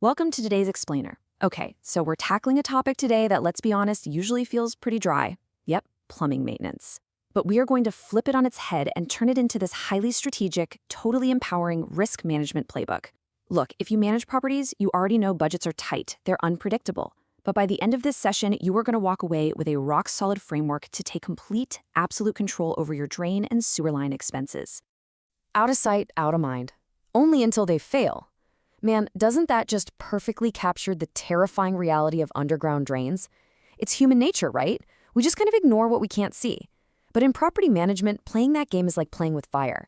Welcome to today's explainer. Okay, so we're tackling a topic today that, let's be honest, usually feels pretty dry. Yep, plumbing maintenance. But we are going to flip it on its head and turn it into this highly strategic, totally empowering risk management playbook. Look, if you manage properties, you already know budgets are tight, they're unpredictable. But by the end of this session, you are going to walk away with a rock-solid framework to take complete, absolute control over your drain and sewer line expenses. Out of sight, out of mind. Only until they fail. Man, doesn't that just perfectly capture the terrifying reality of underground drains? It's human nature, right? We just kind of ignore what we can't see. But in property management, playing that game is like playing with fire.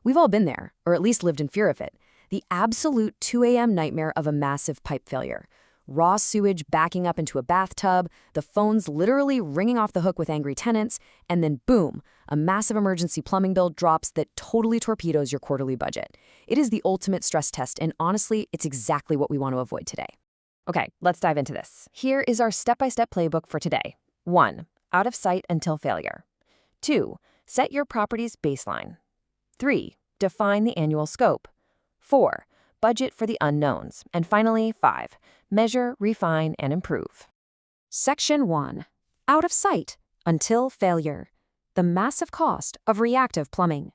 We've all been there, or at least lived in fear of it. The absolute 2 a.m. nightmare of a massive pipe failure. Raw sewage backing up into a bathtub, the phones literally ringing off the hook with angry tenants, and then boom, a massive emergency plumbing bill drops that totally torpedoes your quarterly budget. It is the ultimate stress test, and honestly, it's exactly what we want to avoid today. Okay, let's dive into this. Here is our step-by-step playbook for today. 1. Out of sight until failure. 2. Set your property's baseline. 3. Define the annual scope. 4. Budget for the unknowns. And finally, 5. Measure, refine, and improve. Section 1. Out of sight until failure. The massive cost of reactive plumbing.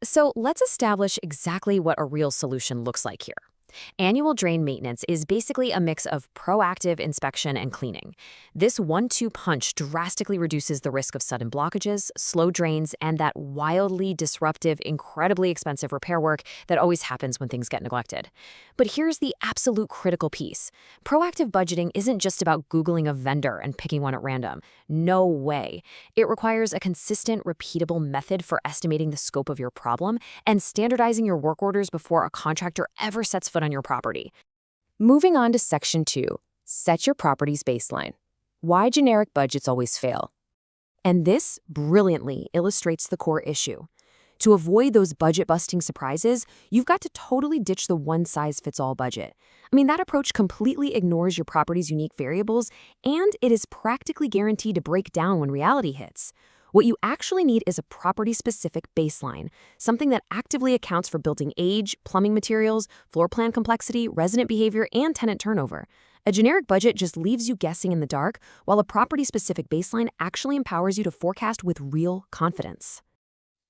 So let's establish exactly what a real solution looks like here. Annual drain maintenance is basically a mix of proactive inspection and cleaning. This 1-2 punch drastically reduces the risk of sudden blockages, slow drains, and that wildly disruptive, incredibly expensive repair work that always happens when things get neglected. But here's the absolute critical piece. Proactive budgeting isn't just about Googling a vendor and picking one at random. No way. It requires a consistent, repeatable method for estimating the scope of your problem and standardizing your work orders before a contractor ever sets foot on your property. Moving on to Section 2, set your property's baseline. Why generic budgets always fail. And this brilliantly illustrates the core issue. To avoid those budget-busting surprises, you've got to totally ditch the one-size-fits-all budget. I mean, that approach completely ignores your property's unique variables, and it is practically guaranteed to break down when reality hits. What you actually need is a property-specific baseline, something that actively accounts for building age, plumbing materials, floor plan complexity, resident behavior, and tenant turnover. A generic budget just leaves you guessing in the dark, while a property-specific baseline actually empowers you to forecast with real confidence.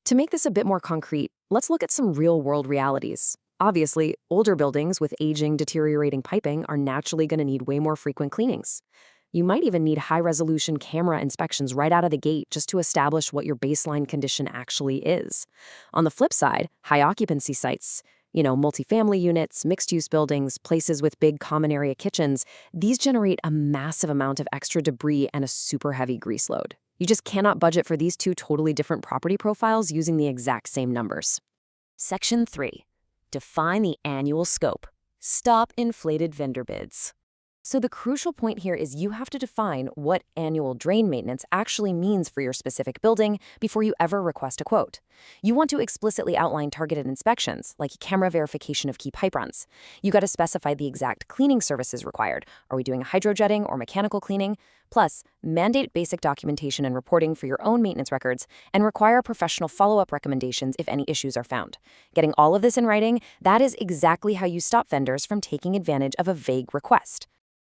To make this a bit more concrete, let's look at some real-world realities. Obviously, older buildings with aging, deteriorating piping are naturally going to need way more frequent cleanings. You might even need high-resolution camera inspections right out of the gate just to establish what your baseline condition actually is. On the flip side, high-occupancy sites, multifamily units, mixed-use buildings, places with big common area kitchens, these generate a massive amount of extra debris and a super heavy grease load. You just cannot budget for these two totally different property profiles using the exact same numbers. Section 3. Define the annual scope. Stop inflated vendor bids. So the crucial point here is you have to define what annual drain maintenance actually means for your specific building before you ever request a quote. You want to explicitly outline targeted inspections, like camera verification of key pipe runs. You got to specify the exact cleaning services required. Are we doing hydrojetting or mechanical cleaning? Plus, mandate basic documentation and reporting for your own maintenance records and require professional follow-up recommendations if any issues are found. Getting all of this in writing, that is exactly how you stop vendors from taking advantage of a vague request.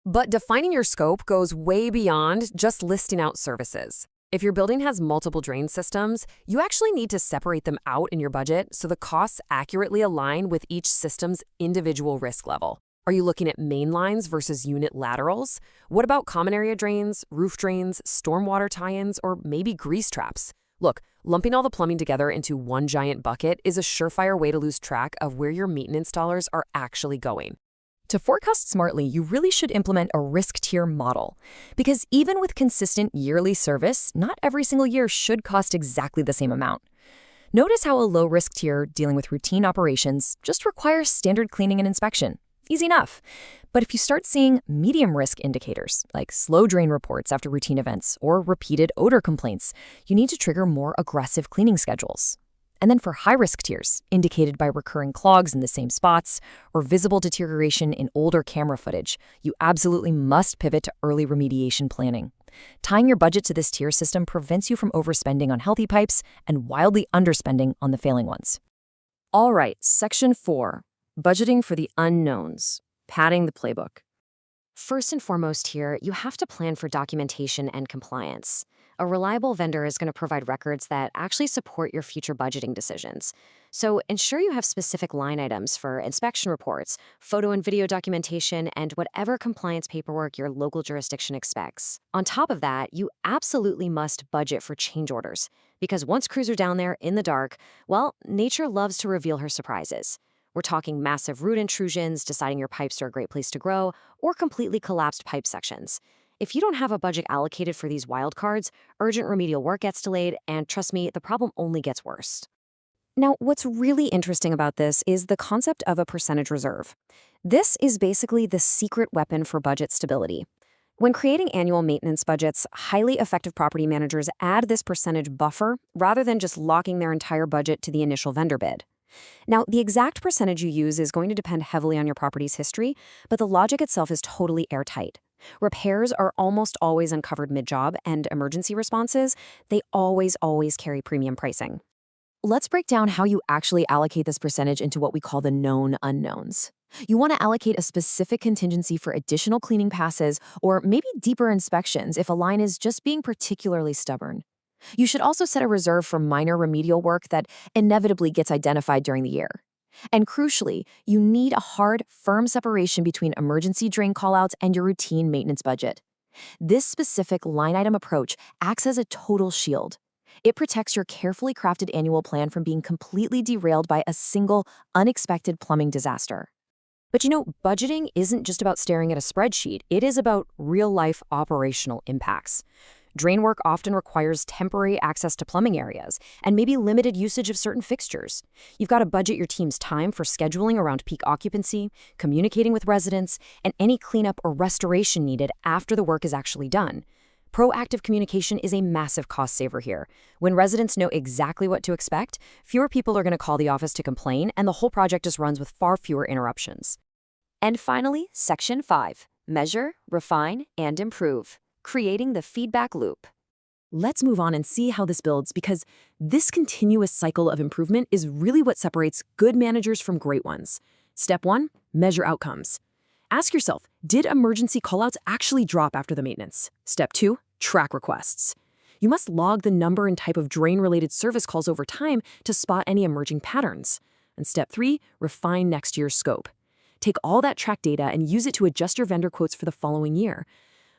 But defining your scope goes way beyond just listing out services. If your building has multiple drain systems, you actually need to separate them out in your budget so the costs accurately align with each system's individual risk level. Are you looking at main lines versus unit laterals? What about common area drains, roof drains, stormwater tie-ins, or maybe grease traps? Look, lumping all the plumbing together into one giant bucket is a surefire way to lose track of where your maintenance dollars are actually going. To forecast smartly, you really should implement a risk tier model. Because even with consistent yearly service, not every single year should cost exactly the same amount. Notice how a low-risk tier dealing with routine operations just requires standard cleaning and inspection. Easy enough. But if you start seeing medium-risk indicators, like slow drain reports after routine events or repeated odor complaints, you need to trigger more aggressive cleaning schedules. And then for high-risk tiers, indicated by recurring clogs in the same spots or visible deterioration in older camera footage, you absolutely must pivot to early remediation planning. Tying your budget to this tier system prevents you from overspending on healthy pipes and wildly underspending on the failing ones. All right, Section 4, budgeting for the unknowns. padding the playbook. First and foremost here, you have to plan for documentation and compliance. A reliable vendor is going to provide records that actually support your future budgeting decisions. So ensure you have specific line items for inspection reports, photo and video documentation, and whatever compliance paperwork your local jurisdiction expects. On top of that, you absolutely must budget for change orders, because once crews are down there in the dark, well, nature loves to reveal her surprises. We're talking massive root intrusions, deciding your pipes are a great place to grow, or completely collapsed pipe sections. If you don't have a budget allocated for these wildcards, urgent remedial work gets delayed, and trust me, the problem only gets worse. Now, what's really interesting about this is the concept of a percentage reserve. This is basically the secret weapon for budget stability. When creating annual maintenance budgets, highly effective property managers add this percentage buffer rather than just locking their entire budget to the initial vendor bid. Now, the exact percentage you use is going to depend heavily on your property's history, but the logic itself is totally airtight. Repairs are almost always uncovered mid-job, and emergency responses, they always carry premium pricing. Let's break down how you actually allocate this percentage into what we call the known unknowns. You want to allocate a specific contingency for additional cleaning passes or maybe deeper inspections if a line is just being particularly stubborn. You should also set a reserve for minor remedial work that inevitably gets identified during the year. And crucially, you need a hard, firm separation between emergency drain callouts and your routine maintenance budget. This specific line item approach acts as a total shield. It protects your carefully crafted annual plan from being completely derailed by a single, unexpected plumbing disaster. But budgeting isn't just about staring at a spreadsheet. It is about real-life operational impacts. Drain work often requires temporary access to plumbing areas and maybe limited usage of certain fixtures. You've got to budget your team's time for scheduling around peak occupancy, communicating with residents, and any cleanup or restoration needed after the work is actually done. Proactive communication is a massive cost saver here. When residents know exactly what to expect, fewer people are going to call the office to complain, and the whole project just runs with far fewer interruptions. And finally, Section 5, Measure, Refine, and Improve. Creating the feedback loop. Let's move on and see how this builds, because this continuous cycle of improvement is really what separates good managers from great ones. Step 1, measure outcomes. Ask yourself, did emergency callouts actually drop after the maintenance? Step 2, track requests. You must log the number and type of drain-related service calls over time to spot any emerging patterns. And Step 3, refine next year's scope. Take all that track data and use it to adjust your vendor quotes for the following year.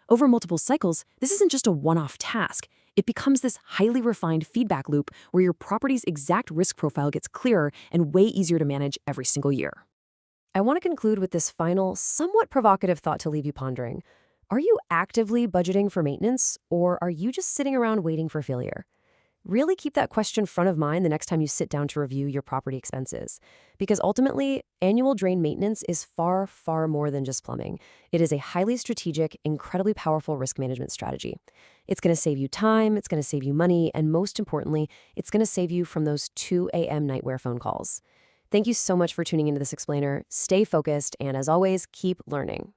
Over multiple cycles, this isn't just a one-off task. It becomes this highly refined feedback loop where your property's exact risk profile gets clearer and way easier to manage every single year. I want to conclude with this final, somewhat provocative thought to leave you pondering. Are you actively budgeting for maintenance, or are you just sitting around waiting for failure? Really keep that question front of mind the next time you sit down to review your property expenses. Because ultimately, annual drain maintenance is far more than just plumbing. It is a highly strategic, incredibly powerful risk management strategy. It's going to save you time, it's going to save you money, and most importantly, it's going to save you from those 2 a.m. nightmare phone calls. Thank you so much for tuning into this explainer. Stay focused, and as always, keep learning.